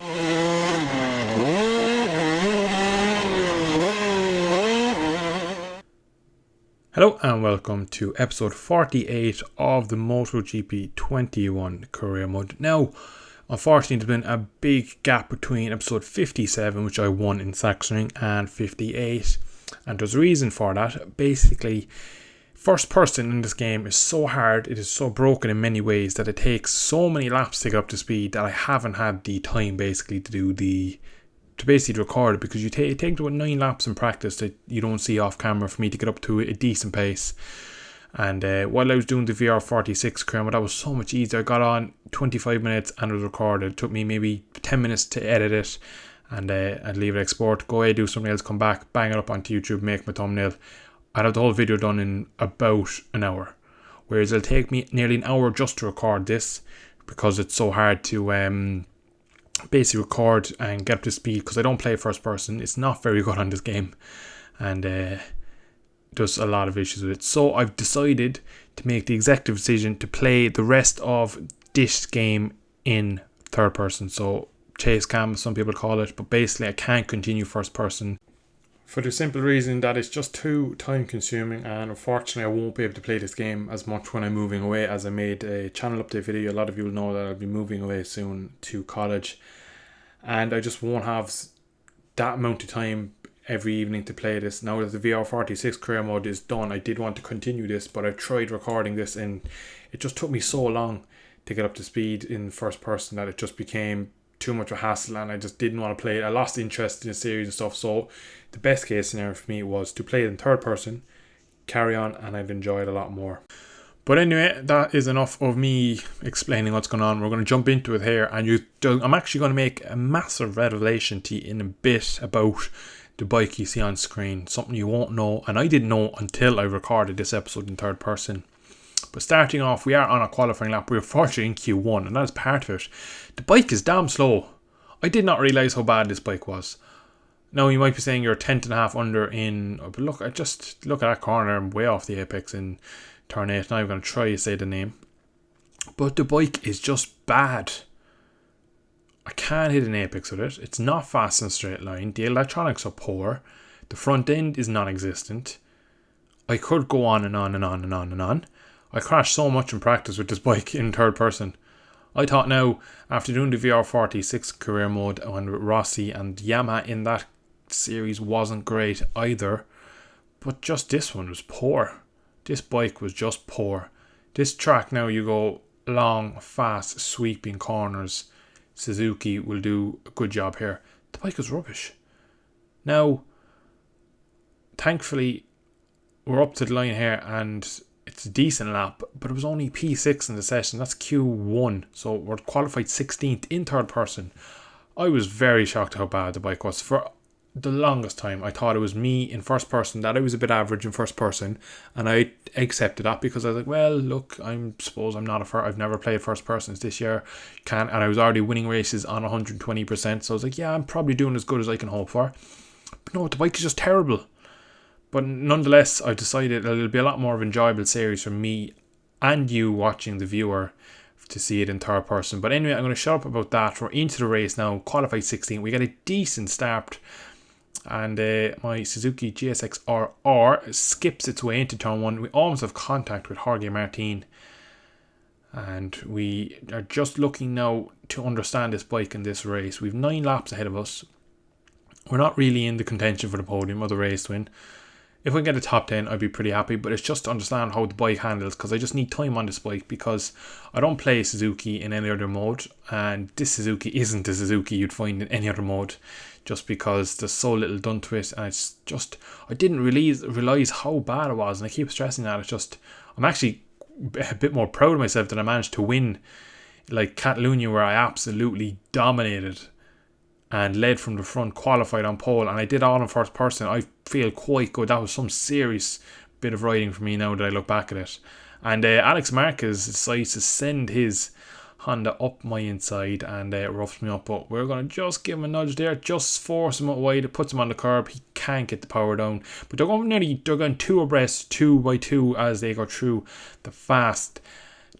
Hello and welcome to episode 48 of the MotoGP 21 career mode. Now, unfortunately, there's been a big gap between episode 57, which I won in Sachsenring, and 58. And there's a reason for that. Basically, first person in this game is so hard, it is so broken in many ways that it takes so many laps to get up to speed that I haven't had the time basically to basically record it, because it takes about 9 laps in practice that you don't see off camera for me to get up to a decent pace. And while I was doing the VR46 career mode, that was so much easier. I got on 25 minutes and it was recorded. It took me maybe 10 minutes to edit it, and I'd leave it export, go away, do something else, come back, bang it up onto YouTube, make my thumbnail. I'd have the whole video done in about an hour, whereas it'll take me nearly an hour just to record this, because it's so hard to basically record and get up to speed, because I don't play first person. It's not very good on this game, and there's a lot of issues with it. So I've decided to make the executive decision to play the rest of this game in third person, so chase cam some people call it, but basically I can't continue first person for the simple reason that it's just too time consuming, and unfortunately I won't be able to play this game as much when I'm moving away. As I made a channel update video, a lot of you will know that I'll be moving away soon to college, and I just won't have that amount of time every evening to play this. Now that the VR46 career mode is done, I did want to continue this, but I've tried recording this and it just took me so long to get up to speed in first person that it just became too much of a hassle, and I just didn't want to play it. I lost interest in the series and stuff, so the best case scenario for me was to play it in third person, carry on, and I've enjoyed a lot more. But anyway, that is enough of me explaining what's going on. We're going to jump into it here, and I'm actually going to make a massive revelation to you in a bit about the bike you see on screen, something you won't know, and I didn't know until I recorded this episode in third person. But starting off, we are on a qualifying lap. We're fortunately in Q1, and that's part of it. The bike is damn slow. I did not realise how bad this bike was. Now, you might be saying you're 10.5 under in... But look at that corner. I'm way off the apex in turn 8. Now I'm going to try to say the name. But the bike is just bad. I can't hit an apex with it. It's not fast in a straight line. The electronics are poor. The front end is non-existent. I could go on and on and on and on and on. I crashed so much in practice with this bike in third person. I thought now, after doing the VR46 career mode and Rossi and Yamaha in that series wasn't great either, but just this one was poor. This bike was just poor. This track now, you go long, fast, sweeping corners. Suzuki will do a good job here. The bike is rubbish. Now, thankfully, we're up to the line here and it's a decent lap, but it was only P6 in the session. That's Q1, so we're qualified 16th in third person. I was very shocked how bad the bike was. For the longest time, I thought it was me in first person, that I was a bit average in first person, and I accepted that because I was like, well, look, I've never played first persons this year, and I was already winning races on 120%, so I was like, yeah, I'm probably doing as good as I can hope for. But no, the bike is just terrible. But nonetheless, I've decided that it'll be a lot more of an enjoyable series for me and you watching, the viewer, to see it in third person. But anyway, I'm going to shut up about that. We're into the race now, qualified 16. We get a decent start, and my Suzuki GSX-RR skips its way into turn 1. We almost have contact with Jorge Martin, and we are just looking now to understand this bike in this race. We've 9 laps ahead of us. We're not really in the contention for the podium or the race to win. If we can get a top 10, I'd be pretty happy, but it's just to understand how the bike handles, because I just need time on this bike, because I don't play Suzuki in any other mode, and this Suzuki isn't the Suzuki you'd find in any other mode, just because there's so little done to it, and it's just, I didn't realise how bad it was, and I keep stressing that. It's just, I'm actually a bit more proud of myself that I managed to win, like Catalunya, where I absolutely dominated and led from the front, qualified on pole, and I did all in first person. I feel quite good. That was some serious bit of riding for me now that I look back at it. And Alex Marquez decides to send his Honda up my inside and roughs me up, but we're going to just give him a nudge there, just force him away, it puts him on the curb. He can't get the power down, but they're going 2 abreast, 2 by 2 as they go through the fast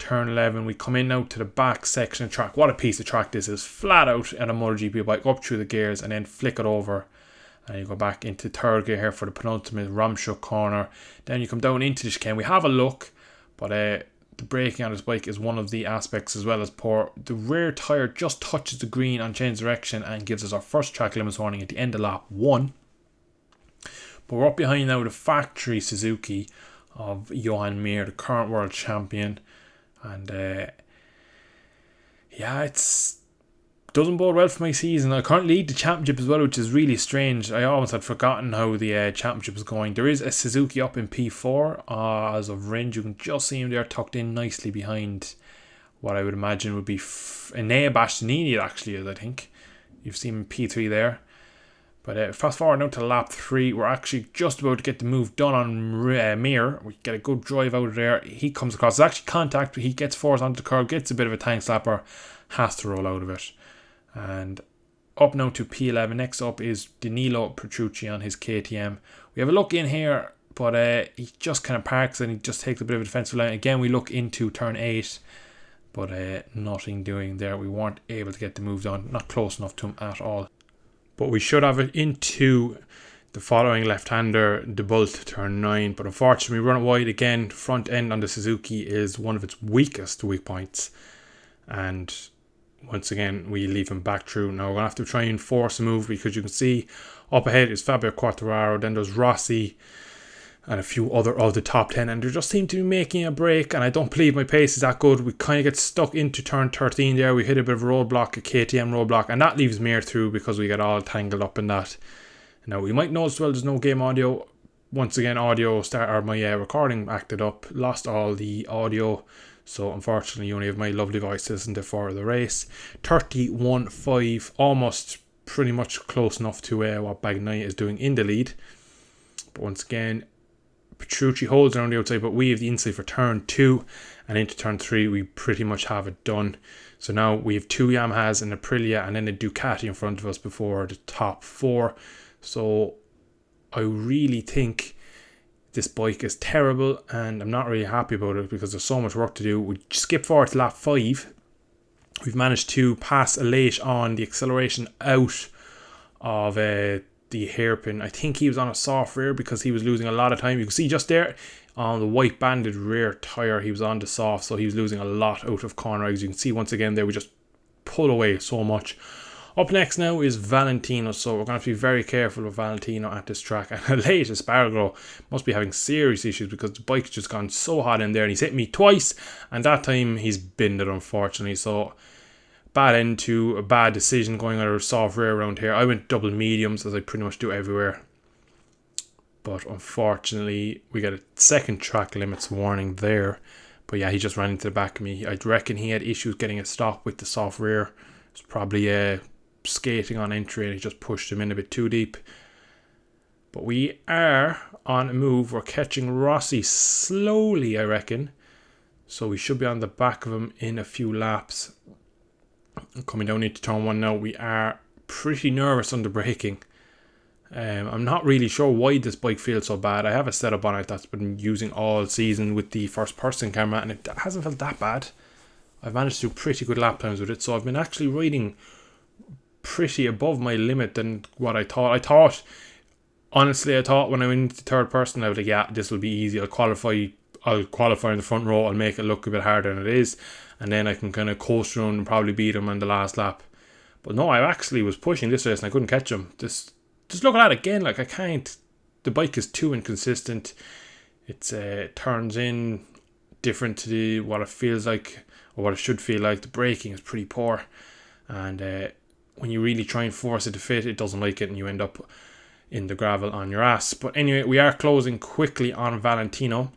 turn 11. We come in now to the back section of track. What a piece of track this is. Flat out at a MotoGP bike, up through the gears and then flick it over. And you go back into third gear here for the penultimate Ramshook corner. Then you come down into the chicane. We have a look, but the braking on this bike is one of the aspects as well as poor. The rear tyre just touches the green on change direction and gives us our first track limits warning at the end of lap 1. But we're up behind now the factory Suzuki of Johan Mir, the current world champion. And it's doesn't bode well for my season. I currently lead the championship as well, which is really strange. I almost had forgotten how the championship is going. There is a Suzuki up in P4 as of range. You can just see him there tucked in nicely behind what I would imagine would be Enea Bastianini, it actually is, I think. You've seen him P3 there. But fast forward now to lap 3. We're actually just about to get the move done on Mir. We get a good drive out of there. He comes across. It's actually contact, but he gets forced onto the curb, gets a bit of a tank slapper, has to roll out of it. And up now to P11. Next up is Danilo Petrucci on his KTM. We have a look in here, but he just kind of parks and he just takes a bit of a defensive line. Again, we look into turn 8, but nothing doing there. We weren't able to get the move done. Not close enough to him at all. But we should have it into the following left-hander, De Bolt, turn 9. But unfortunately, we run it wide again. Front end on the Suzuki is one of its weakest weak points. And once again, we leave him back through. Now we're going to have to try and force a move because you can see up ahead is Fabio Quartararo. Then there's Rossi and a few other of the top 10. And they just seem to be making a break. And I don't believe my pace is that good. We kind of get stuck into turn 13 there. We hit a bit of a roadblock, a KTM roadblock. And that leaves Mir through because we get all tangled up in that. Now you might notice, well, there's no game audio. Once again, my recording acted up. Lost all the audio. So unfortunately you only have my lovely voice to listen to for the race. 31.5, almost pretty much close enough to what Bagnaia is doing in the lead. But once again, Petrucci holds around the outside, but we have the inside for turn 2. And into turn 3 we pretty much have it done. So now we have 2 Yamahas, an Aprilia and then a Ducati in front of us before the top 4. So I really think this bike is terrible and I'm not really happy about it because there's so much work to do. We skip forward to lap 5. We've managed to pass Elate on the acceleration out of the hairpin. I think he was on a soft rear because he was losing a lot of time. You can see just there on the white banded rear tyre, he was on the soft, so he was losing a lot out of corner. As you can see once again there, we just pull away so much. Up next now is Valentino, so we're going to have to be very careful with Valentino at this track. And Elate Espargaro must be having serious issues because the bike's just gone so hot in there and he's hit me twice and that time he's binned it unfortunately. So bad end to a bad decision going on a soft rear around here. I went double mediums as I pretty much do everywhere. But unfortunately we get a second track limits warning there. But yeah, he just ran into the back of me. I reckon he had issues getting a stop with the soft rear. It's probably skating on entry and he just pushed him in a bit too deep. But we are on a move. We're catching Rossi slowly, I reckon. So we should be on the back of him in a few laps. Coming down into turn 1 now, we are pretty nervous under braking. I'm not really sure why this bike feels so bad. I have a setup on it that's been using all season with the first person camera and it hasn't felt that bad. I've managed to do pretty good lap times with it, so I've been actually riding pretty above my limit than what I thought. Honestly, I thought when I went into third person, I was like, yeah, this will be easy. I'll qualify in the front row. I'll make it look a bit harder than it is. And then I can kind of coast around and probably beat him on the last lap. But no, I actually was pushing this race and I couldn't catch him. Just look at that again. Like, I can't. The bike is too inconsistent. It turns in different to what it feels like or what it should feel like. The braking is pretty poor. And when you really try and force it to fit, it doesn't like it and you end up in the gravel on your ass. But anyway, we are closing quickly on Valentino.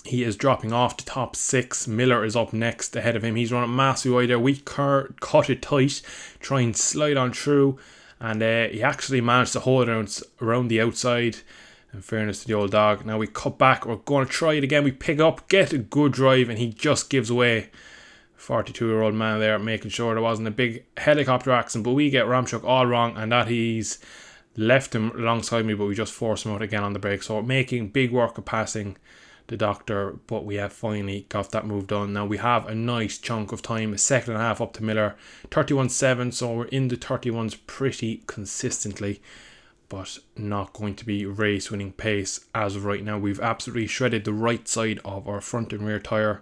He is dropping off to top 6. Miller is up next ahead of him. He's running massive wide there. We cut it tight, try and slide on through. And he actually managed to hold it around the outside. In fairness to the old dog. Now we cut back. We're going to try it again. We pick up, get a good drive, and he just gives away. 42-year-old man there, making sure there wasn't a big helicopter accident. But we get Ramshook all wrong, and that he's left him alongside me, but we just force him out again on the brake. So we're making big work of passing the doctor, but we have finally got that move done. Now we have a nice chunk of time, a second and a half up to Miller, 31.7, so we're in the 31s pretty consistently, but not going to be race winning pace as of right now. We've absolutely shredded the right side of our front and rear tyre.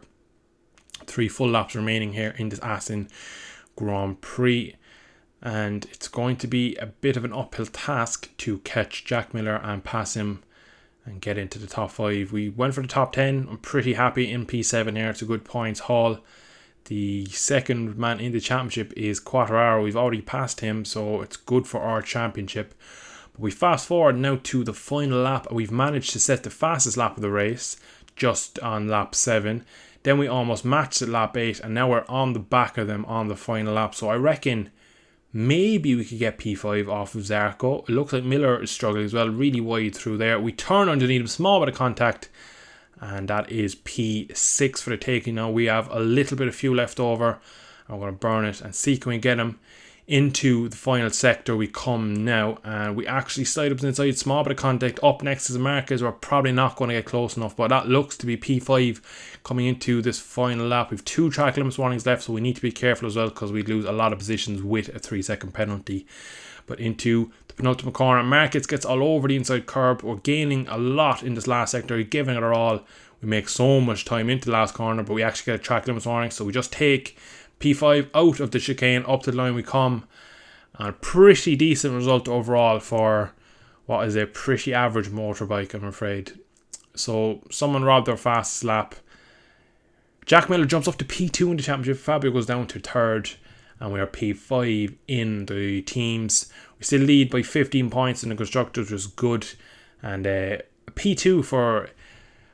3 full laps remaining here in this Assen Grand Prix, and it's going to be a bit of an uphill task to catch Jack Miller and pass him and get into the top 5. We went for the top 10. I'm pretty happy in P7 here. It's a good points haul. The second man in the championship is Quartararo. We've already passed him, so it's good for our championship. But we fast forward now to the final lap, and we've managed to set the fastest lap of the race just on lap 7. Then we almost matched at lap 8, and now we're on the back of them on the final lap. So I reckon maybe we could get P5 off of Zarco. It looks like Miller is struggling as well, really wide through there. We turn underneath him, small bit of contact, and that is P6 for the taking. Now we have a little bit of fuel left over, and we're going to burn it and see can we get him into the final sector. We come now, and we actually slide up inside, small bit of contact up next to the markers. We're probably not going to get close enough, but that looks to be P5 coming into this final lap. We've 2 track limits warnings left, so we need to be careful as well, because we'd lose a lot of positions with a 3-second penalty. But into the penultimate corner, Markets gets all over the inside curb. We're gaining a lot in this last sector, we're giving it our all. We make so much time into the last corner, but we actually get a track limits warning, so we just take P5 out of the chicane, up to the line we come, and a pretty decent result overall for what is a pretty average motorbike, I'm afraid. So someone robbed their fastest lap. Jack Miller jumps up to P2 in the championship, Fabio goes down to 3rd, and we are P5 in the teams. We still lead by 15 points in the constructors, which is good, and P2 for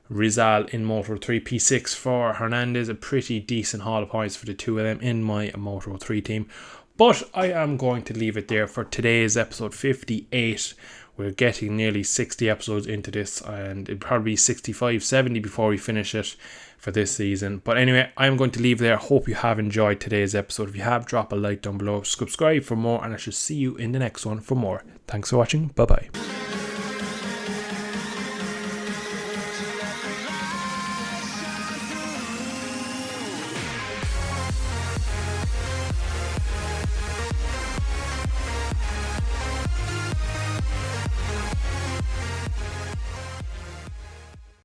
Rizal in Moto 3, P6 for Hernandez, a pretty decent haul of points for the two of them in my Moto 3 team. But I am going to leave it there for today's episode 58. We're getting nearly 60 episodes into this, and it'll probably be 65, 70 before we finish it for this season. But anyway, I'm going to leave there. Hope you have enjoyed today's episode. If you have, drop a like down below, subscribe for more, and I shall see you in the next one for more. Thanks for watching. Bye bye.